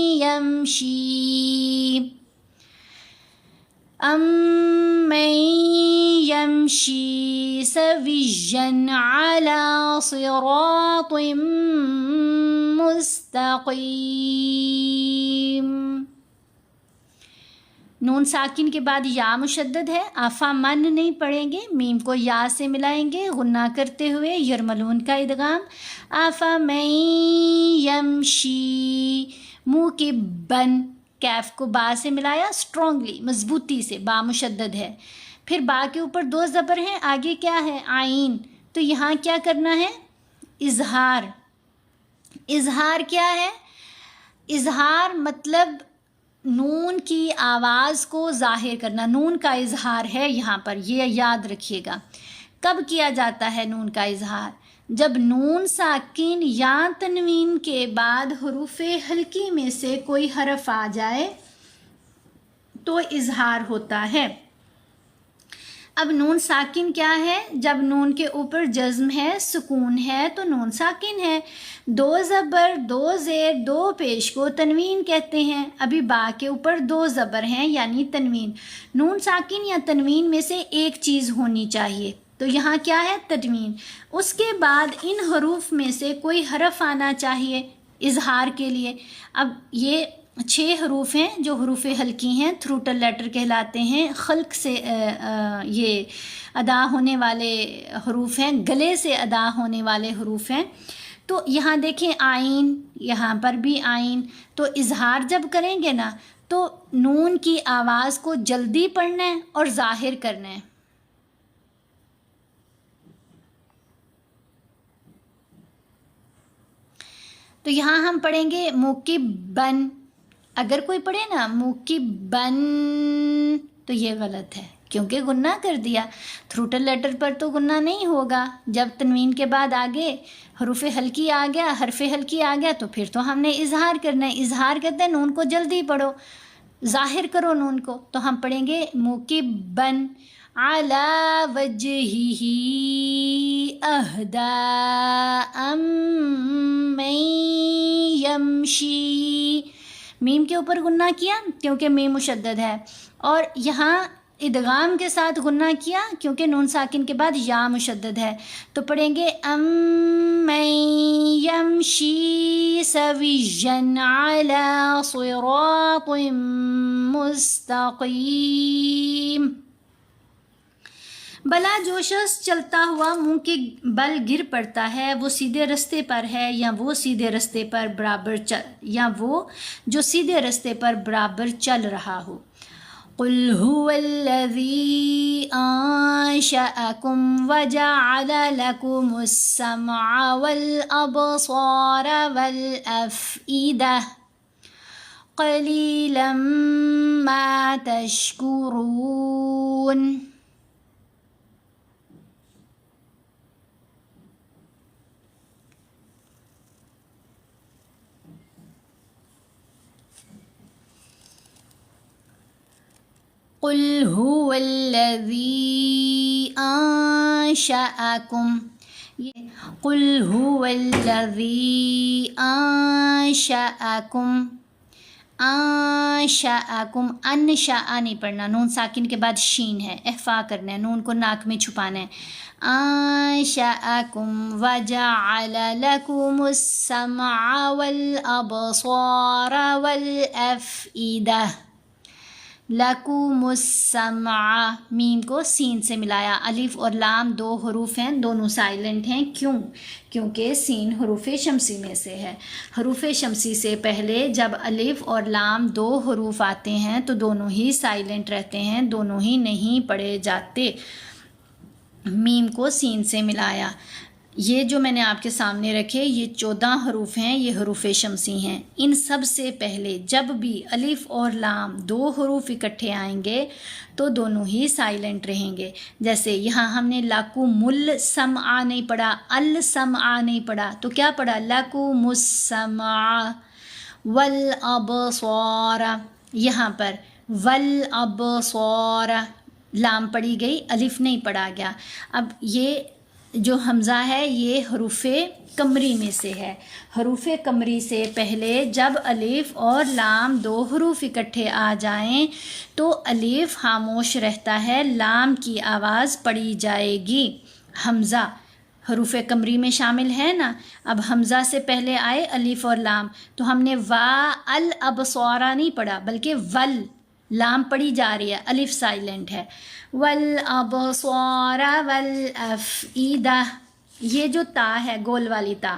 یمشی سویا علی صراط مستقیم. نون ساکن کے بعد یا مشدد ہے، آفا من نہیں پڑھیں گے، میم کو یا سے ملائیں گے غنہ کرتے ہوئے، یرملون کا ادغام. آفا من یمشی مکبن، کیف کو با سے ملایا اسٹرانگلی مضبوطی سے، با مشدد ہے. پھر با کے اوپر دو زبر ہیں، آگے کیا ہے؟ عین. تو یہاں کیا کرنا ہے؟ اظہار. اظہار کیا ہے؟ اظہار مطلب نون کی آواز کو ظاہر کرنا، نون کا اظہار ہے یہاں پر، یہ یاد رکھیے گا. کب کیا جاتا ہے نون کا اظہار؟ جب نون ساکن یا تنوین کے بعد حروف ہلکی میں سے کوئی حرف آ جائے تو اظہار ہوتا ہے. اب نون ساکن کیا ہے؟ جب نون کے اوپر جزم ہے، سکون ہے تو نون ساکن ہے. دو زبر، دو زیر، دو پیش کو تنوین کہتے ہیں. ابھی با کے اوپر دو زبر ہیں یعنی تنوین. نون ساکن یا تنوین میں سے ایک چیز ہونی چاہیے، تو یہاں کیا ہے؟ تنوین. اس کے بعد ان حروف میں سے کوئی حرف آنا چاہیے اظہار کے لیے. اب یہ 6 حروف ہیں جو حروف حلقی ہیں، تھروٹل لیٹر کہلاتے ہیں، خلق سے یہ ادا ہونے والے حروف ہیں، گلے سے ادا ہونے والے حروف ہیں۔ تو یہاں دیکھیں آئین، یہاں پر بھی آئین، تو اظہار جب کریں گے نا تو نون کی آواز کو جلدی پڑھنا ہے اور ظاہر کرنا ہے۔ تو یہاں ہم پڑھیں گے مکبن، اگر کوئی پڑھے نا مکبن تو یہ غلط ہے کیونکہ غنہ کر دیا، تھروٹل لیٹر پر تو غنہ نہیں ہوگا، جب تنوین کے بعد آگے حروف حلقی آ گیا، حرف حلقی آ گیا تو پھر تو ہم نے اظہار کرنا ہے، اظہار کہتے ہیں نون کو جلدی پڑھو، ظاہر کرو نون کو، تو ہم پڑھیں گے مکبن علی وجہہ اہدا من یمشی، میم کے اوپر غنہ کیا کیونکہ میم مشدد ہے، اور یہاں ادغام کے ساتھ غنہ کیا کیونکہ نون ساکن کے بعد یا مشدد ہے، تو پڑھیں گے من یمشی سویا علی صراط مستقیم۔ بلا جو شخص چلتا ہوا منہ کے بل گر پڑتا ہے وہ سیدھے رستے پر ہے یا وہ سیدھے رستے پر برابر جو سیدھے رستے پر برابر چل رہا ہو۔ قل هو الذی انشأکم وجعل لکم السمع والابصار والافئدہ قلیلا ما تشکرون۔ قل هو الذی انشأکم، قل هو الذی انشأکم، انشأکم، انشأ نہیں پڑھنا، نون ساکن کے بعد شین ہے، اخفا کرنا ہے، نون کو ناک میں چھپانا ہے۔ انشأکم وجعل لکم السمع والابصار والافئدہ، لکم السمع، میم کو سین سے ملایا، الف اور لام 2 حروف ہیں، دونوں سائلنٹ ہیں، کیونکہ سین حروف شمسی میں سے ہے، حروف شمسی سے پہلے جب الف اور لام 2 حروف آتے ہیں تو دونوں ہی سائلنٹ رہتے ہیں، دونوں ہی نہیں پڑھے جاتے، میم کو سین سے ملایا۔ یہ جو میں نے آپ کے سامنے رکھے یہ 14 حروف ہیں، یہ حروف شمسی ہیں، ان سب سے پہلے جب بھی الف اور لام 2 حروف اکٹھے آئیں گے تو دونوں ہی سائلنٹ رہیں گے، جیسے یہاں ہم نے لکم السمع نہیں پڑھا، السمع نہیں پڑھا، تو کیا پڑھا؟ لکم السمع والابصار، یہاں پر والابصار لام پڑھی گئی، الف نہیں پڑھا گیا۔ اب یہ جو حمزہ ہے یہ حروف قمری میں سے ہے، حروف قمری سے پہلے جب الف اور لام 2 حروف اکٹھے آ جائیں تو الف خاموش رہتا ہے، لام کی آواز پڑی جائے گی۔ حمزہ حروف قمری میں شامل ہے نا، اب حمزہ سے پہلے آئے الف اور لام تو ہم نے وا الابصار نہیں پڑھا بلکہ ول، لام پڑھی جا رہی ہے، الف سائلنٹ ہے، والابصار والافئدہ، یہ جو تا ہے گول والی تا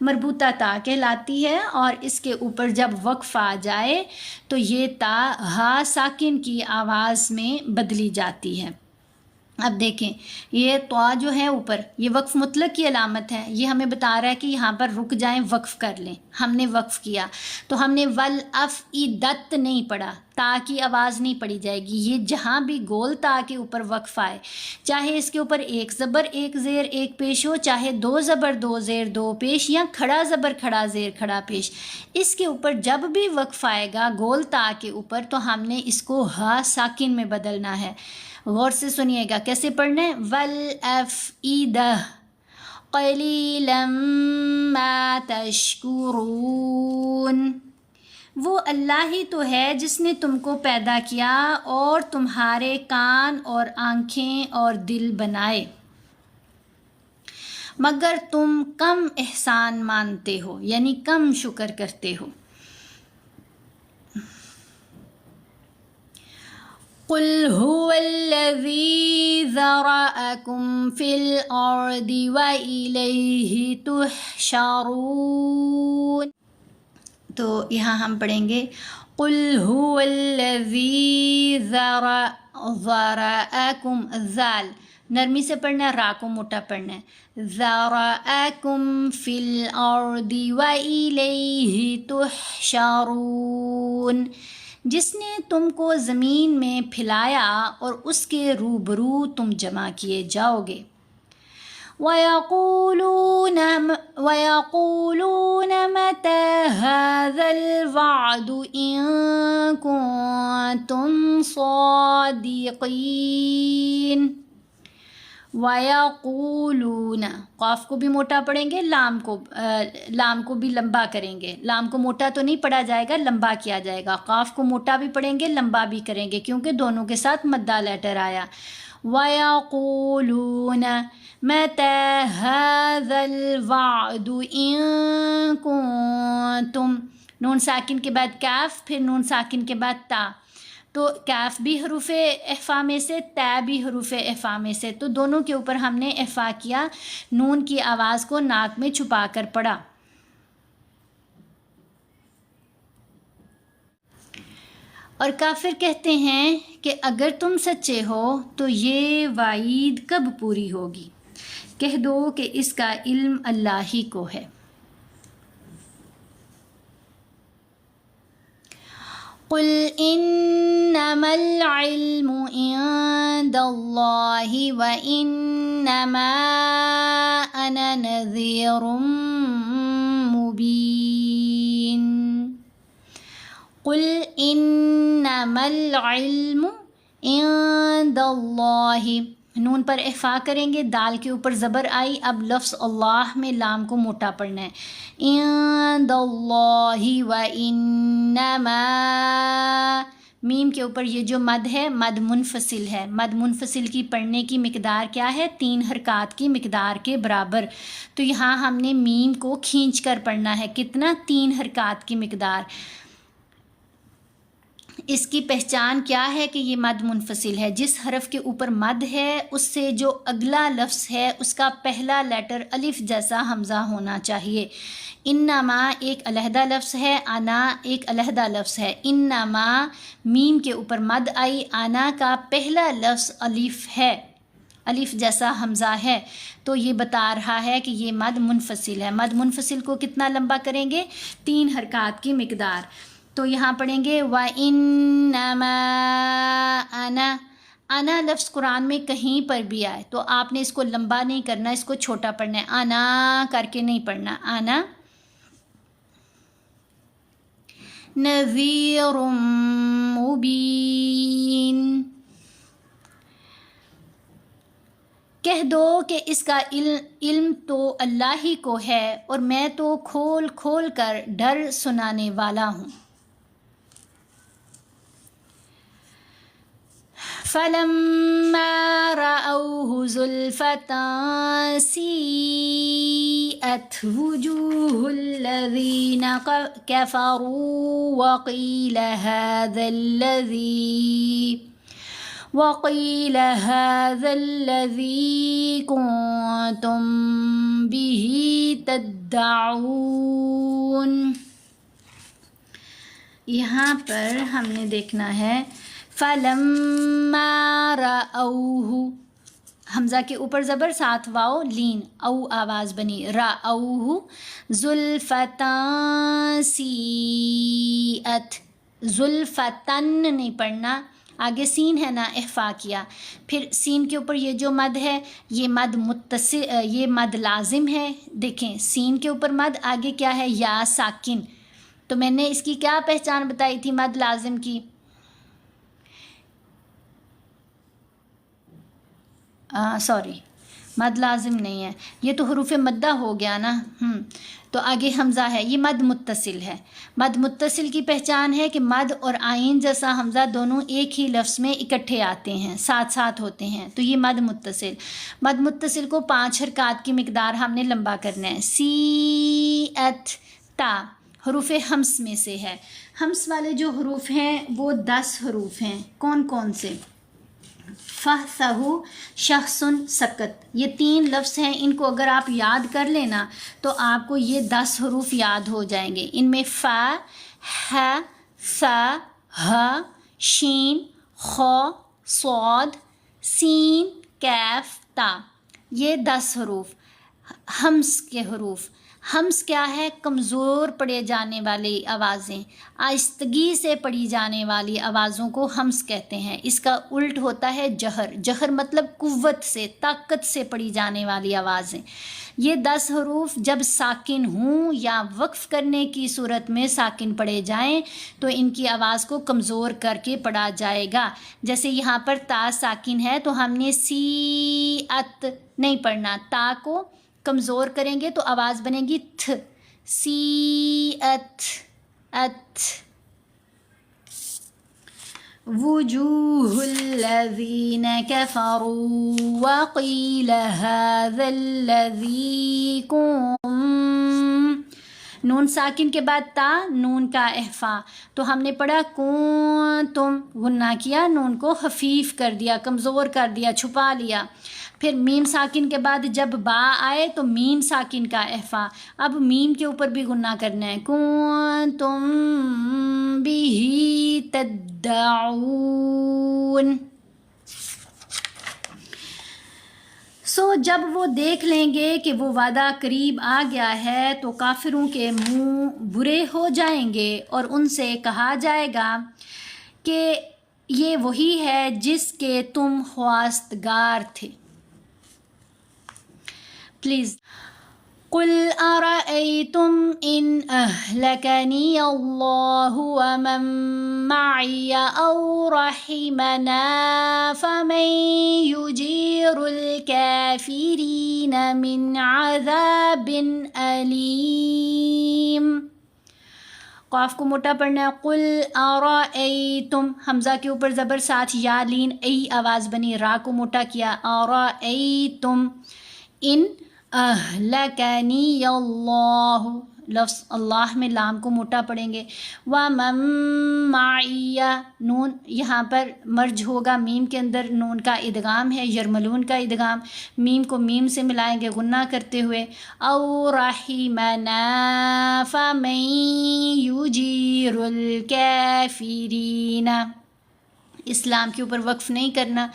مربوطہ تا کہلاتی ہے، اور اس کے اوپر جب وقف آ جائے تو یہ تا ہا ساکن کی آواز میں بدلی جاتی ہے۔ اب دیکھیں یہ طا جو ہے اوپر یہ وقف مطلق کی علامت ہے، یہ ہمیں بتا رہا ہے کہ یہاں پر رک جائیں، وقف کر لیں، ہم نے وقف کیا تو ہم نے والافئدت نہیں پڑھا، تا کی آواز نہیں پڑھی جائے گی، یہ جہاں بھی گول تا کے اوپر وقف آئے، چاہے اس کے اوپر 1 زبر 1 زیر 1 پیش ہو، چاہے 2 زبر 2 زیر 2 پیش، یا کھڑا زبر کھڑا زیر کھڑا پیش، اس کے اوپر جب بھی وقف آئے گا گول تا کے اوپر تو ہم نے اس کو ہا ساکن میں بدلنا ہے۔ غور سے سنیے گا کیسے پڑھنا ہے، والافئدہ قلیلا ما تشکرون، وہ اللہ ہی تو ہے جس نے تم کو پیدا کیا اور تمہارے کان اور آنکھیں اور دل بنائے، مگر تم کم احسان مانتے ہو، یعنی کم شکر کرتے ہو۔ قل هو الذی ذرأکم فی الارض وإلیہ تحشرون. تو یہاں ہم پڑھیں گے قل هو الذی ذرأکم، ذال نرمی سے پڑھنا ہے، را کو موٹا پڑھنا ہے، ذرأکم فی الارض وإلیہ تحشرون، جس نے تم کو زمین میں پھیلایا اور اس کے روبرو تم جمع کیے جاؤ گے. وَيَقُولُونَ مَتَى هَذَا الْوَعْدُ إِن كُنتُمْ صَادِقِينَ. وَيَقُولُونَ، قاف کو بھی موٹا پڑھیں گے، لام کو بھی لمبا کریں گے. لام کو موٹا تو نہیں پڑھا جائے گا، لمبا کیا جائے گا. قاف کو موٹا بھی پڑھیں گے، لمبا بھی کریں گے، کیونکہ دونوں کے ساتھ مدہ لیٹر آیا. وَيَقُولُونَ مَتَى هَذَا الْوَعْدُ إِن كُنتُمْ، نون ساکن کے بعد کاف، پھر نون ساکن کے بعد تا. تو کاف بھی حروف اخفا میں سے، تا بھی حروف اخفا میں سے، تو دونوں کے اوپر ہم نے اخفا کیا، نون کی آواز کو ناک میں چھپا کر پڑھا. اور کافر کہتے ہیں کہ اگر تم سچے ہو تو یہ وعید کب پوری ہوگی؟ کہہ دو کہ اس کا علم اللہ ہی کو ہے. قل انما العلم عند اللہ وانما انا نذیر مبین. قل انما العلم عند اللہ، نون پر اخفا کریں گے، دال کے اوپر زبر آئی، اب لفظ اللہ میں لام کو موٹا پڑھنا ہے. عند اللہ وانما، میم کے اوپر یہ جو مد ہے مد منفصل ہے. مد منفصل کی پڑھنے کی مقدار کیا ہے؟ 3 حرکات کی مقدار کے برابر. تو یہاں ہم نے میم کو کھینچ کر پڑھنا ہے. کتنا؟ 3 حرکات کی مقدار. اس کی پہچان کیا ہے کہ یہ مد منفصل ہے؟ جس حرف کے اوپر مد ہے اس سے جو اگلا لفظ ہے اس کا پہلا لیٹر الف جیسا حمزہ ہونا چاہیے. انما ایک علیحدہ لفظ ہے، انا ایک علیحدہ لفظ ہے. انما میم کے اوپر مد آئی، انا کا پہلا لفظ الف ہے، الف جیسا حمزہ ہے، تو یہ بتا رہا ہے کہ یہ مد منفصل ہے. مد منفصل کو کتنا لمبا کریں گے؟ 3 حرکات کی مقدار. تو یہاں پڑھیں گے وَإِنَّمَا أَنَا. انا لفظ قرآن میں کہیں پر بھی آئے تو آپ نے اس کو لمبا نہیں کرنا، اس کو چھوٹا پڑھنا ہے. انا کر کے نہیں پڑھنا. انا نذیر مبین. کہہ دو کہ اس کا علم تو اللہ ہی کو ہے اور میں تو کھول کھول کر ڈر سنانے والا ہوں. فَلَمَّا رَأَوْهُ زُلْفَةً سِيئَتْ وُجُوهُ الَّذِينَ كَفَرُوا وَقِيلَ هَذَا الَّذِي كُنتُم بِهِ تَدَّعُونَ. یہاں پر ہم نے دیکھنا ہے فَلَمَّا رَأَوْهُ، حمزہ کے اوپر زبر، ساتھ واو لین، او آواز بنی. رَأَوْهُ زُلْفَةً سِیئَتْ، زُلْفَةً نہیں پڑھنا، آگے سین ہے نا، اخفا کیا. پھر سین کے اوپر یہ جو مد ہے یہ مد متصل، یہ مد لازم ہے. دیکھیں سین کے اوپر مد، آگے کیا ہے؟ یا ساکن. تو میں نے اس کی کیا پہچان بتائی تھی مد لازم کی؟ مد لازم نہیں ہے، یہ تو حروف مدہ ہو گیا نا. تو آگے حمزہ ہے، یہ مد متصل ہے. مد متصل کی پہچان ہے کہ مد اور آئین جیسا حمزہ دونوں ایک ہی لفظ میں اکٹھے آتے ہیں، ساتھ ساتھ ہوتے ہیں، تو یہ مد متصل. مد متصل کو 5 حرکات کی مقدار ہم نے لمبا کرنا ہے. سی ات، تا حروف ہمس میں سے ہے. ہمس والے جو حروف ہیں وہ 10 حروف ہیں. کون کون سے؟ فَثَہُ شخصن سکت، یہ 3 لفظ ہیں. ان کو اگر آپ یاد کر لینا تو آپ کو یہ 10 حروف یاد ہو جائیں گے. ان میں فا، ح، ثا، ہ، شین، خ، صاد، سین، کیف، تا، یہ 10 حروف ہمس کے حروف. ہمس کیا ہے؟ کمزور پڑھے جانے والی آوازیں، آہستگی سے پڑھی جانے والی آوازوں کو ہمس کہتے ہیں. اس کا الٹ ہوتا ہے جہر. جہر مطلب قوت سے، طاقت سے پڑھی جانے والی آوازیں. یہ 10 حروف جب ساکن ہوں یا وقف کرنے کی صورت میں ساکن پڑھے جائیں تو ان کی آواز کو کمزور کر کے پڑھا جائے گا. جیسے یہاں پر تا ساکن ہے تو ہم نے سی ات نہیں پڑھنا، تا کو کمزور کریں گے تو آواز بنے گی تھ، سی ات، ات. وجوہ الذین کفروا وقیل ھذا الذی نون ساکن کے بعد تا، نون کا احفا. تو ہم نے پڑھا کنتم، غنہ کیا، نون کو خفیف کر دیا، کمزور کر دیا، چھپا لیا. پھر میم ساکن کے بعد جب با آئے تو میم ساکن کا احفا. اب میم کے اوپر بھی غنہ کرنا ہے. کنتم بہ تدعون. جب وہ دیکھ لیں گے کہ وہ وعدہ قریب آ گیا ہے تو کافروں کے منہ برے ہو جائیں گے اور ان سے کہا جائے گا کہ یہ وہی ہے جس کے تم خواستگار تھے. پلیز. قل ارأيتم ان اهلكني الله ومن معي او رحمنا فمن يجير الكافرين من عذاب أليم. قاف کو موٹا پڑھنا ہے. قل ارأیتم، حمزہ کے اوپر زبر ساتھ یا لین ای آواز بنی، را کو موٹا کیا. ارأیتم ان اہلکنی اللہ، لفظ اللہ میں لام کو موٹا پڑھیں گے. ومن معی، نون یہاں پر مرج ہوگا، میم کے اندر نون کا ادغام ہے، یرملون کا ادغام. میم کو میم سے ملائیں گے غنہ کرتے ہوئے. او رحمنا فمن یجیر الکافرین، اسلام کے اوپر وقف نہیں کرنا.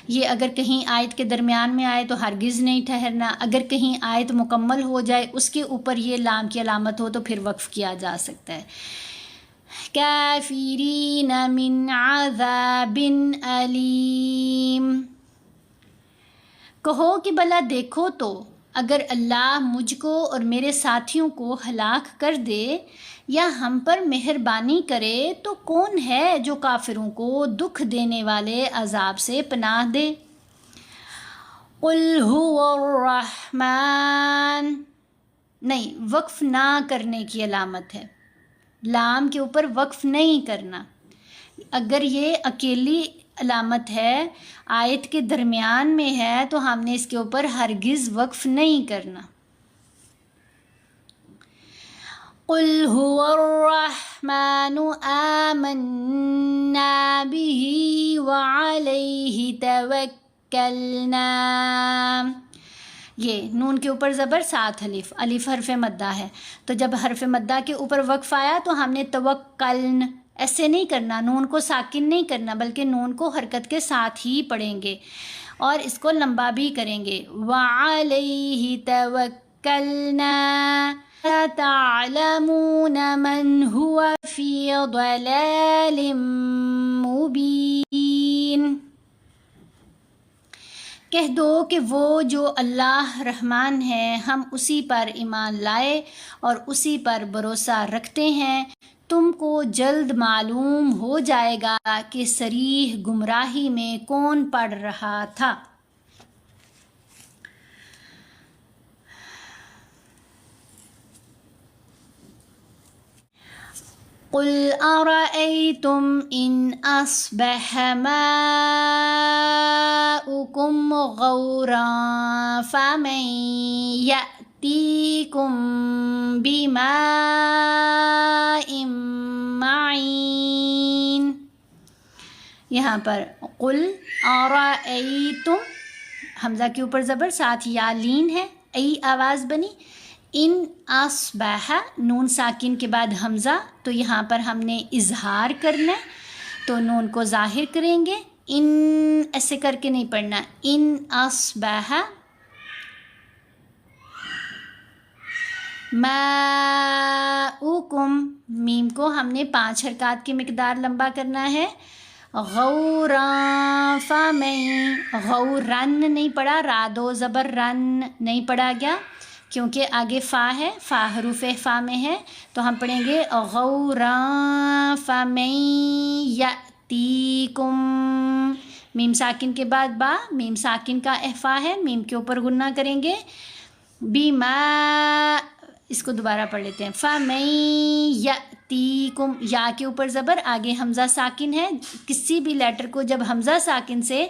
یہ اگر کہیں آیت کے درمیان میں آئے تو ہرگز نہیں ٹھہرنا. اگر کہیں آیت مکمل ہو جائے اس کے اوپر یہ لام کی علامت ہو تو پھر وقف کیا جا سکتا ہے. کافرین من عذاب علیم. کہو کہ بھلا دیکھو تو اگر اللہ مجھ کو اور میرے ساتھیوں کو ہلاک کر دے یا ہم پر مہربانی کرے تو کون ہے جو کافروں کو دکھ دینے والے عذاب سے پناہ دے. قل هو الرحمن، نہیں، وقف نہ کرنے کی علامت ہے، لام کے اوپر وقف نہیں کرنا. اگر یہ اکیلی علامت ہے، آیت کے درمیان میں ہے تو ہم نے اس کے اوپر ہرگز وقف نہیں کرنا. قل هو الرحمن آمنا به وعليه توکلنا. یہ نون کے اوپر زبر ساتھ الف، الف حرف مدہ ہے، تو جب حرف مدہ کے اوپر وقف آیا تو ہم نے توکلن ایسے نہیں کرنا، نون کو ساکن نہیں کرنا بلکہ نون کو حرکت کے ساتھ ہی پڑھیں گے اور اس کو لمبا بھی کریں گے. وعلیہ توکلنا تعلمون من هو فی ضلال مبین. کہہ دو کہ وہ جو اللہ رحمان ہے ہم اسی پر ایمان لائے اور اسی پر بھروسہ رکھتے ہیں. تم کو جلد معلوم ہو جائے گا کہ صریح گمراہی میں کون پڑ رہا تھا. قل ارأيتم ان اصبح ماؤكم غورا فمن يأتيكم بماء معين. یہاں پر قل ارأیتم، حمزہ کے اوپر زبر، ساتھ یا لین ہے، ای آواز بنی. ان اصبح، نون ساکن کے بعد حمزہ، تو یہاں پر ہم نے اظہار کرنا ہے تو نون کو ظاہر کریں گے. ان ایسے کر کے نہیں پڑھنا. ان اصبح ماؤکم، میم کو ہم نے 5 حرکات کی مقدار لمبا کرنا ہے. غوراں فمن، غورن نہیں پڑھا، را دو زبر رن نہیں پڑھا گیا کیونکہ آگے فا ہے، فا حروف فا میں ہے، تو ہم پڑھیں گے غوراں فمن یأتیکم. میم ساکن کے بعد با، میم ساکن کا احفا ہے، میم کے اوپر غنہ کریں گے. بما، اس کو دوبارہ پڑھ لیتے ہیں. فمن یأتیکم، یا کے اوپر زبر، آگے حمزہ ساکن ہے. کسی بھی لیٹر کو جب حمزہ ساکن سے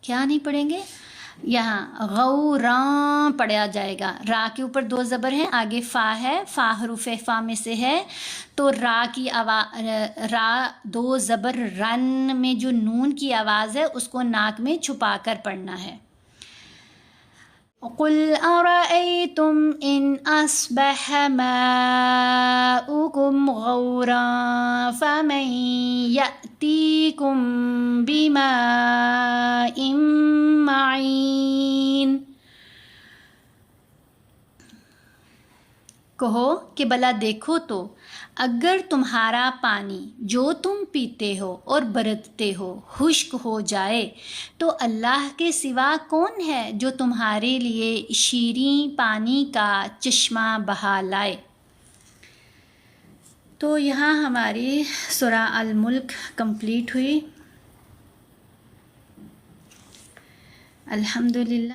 کیا نہیں پڑھیں گے، یہاں غوراں پڑھا جائے گا. را کے اوپر 2 زبر ہیں، آگے فا ہے، فا حروف فا میں سے ہے، تو را کی را 2 زبر رن میں جو نون کی آواز ہے اس کو ناک میں چھپا کر پڑھنا ہے. قل ارأیتم ان اصبح ماؤکم غورا فمن یأتیکم بماء معین. کہو کہ بلا دیکھو تو اگر تمہارا پانی جو تم پیتے ہو اور برتتے ہو خشک ہو جائے تو اللہ کے سوا کون ہے جو تمہارے لیے شیریں پانی کا چشمہ بہا لائے. تو یہاں ہماری سورہ الملک کمپلیٹ ہوئی. الحمدللہ.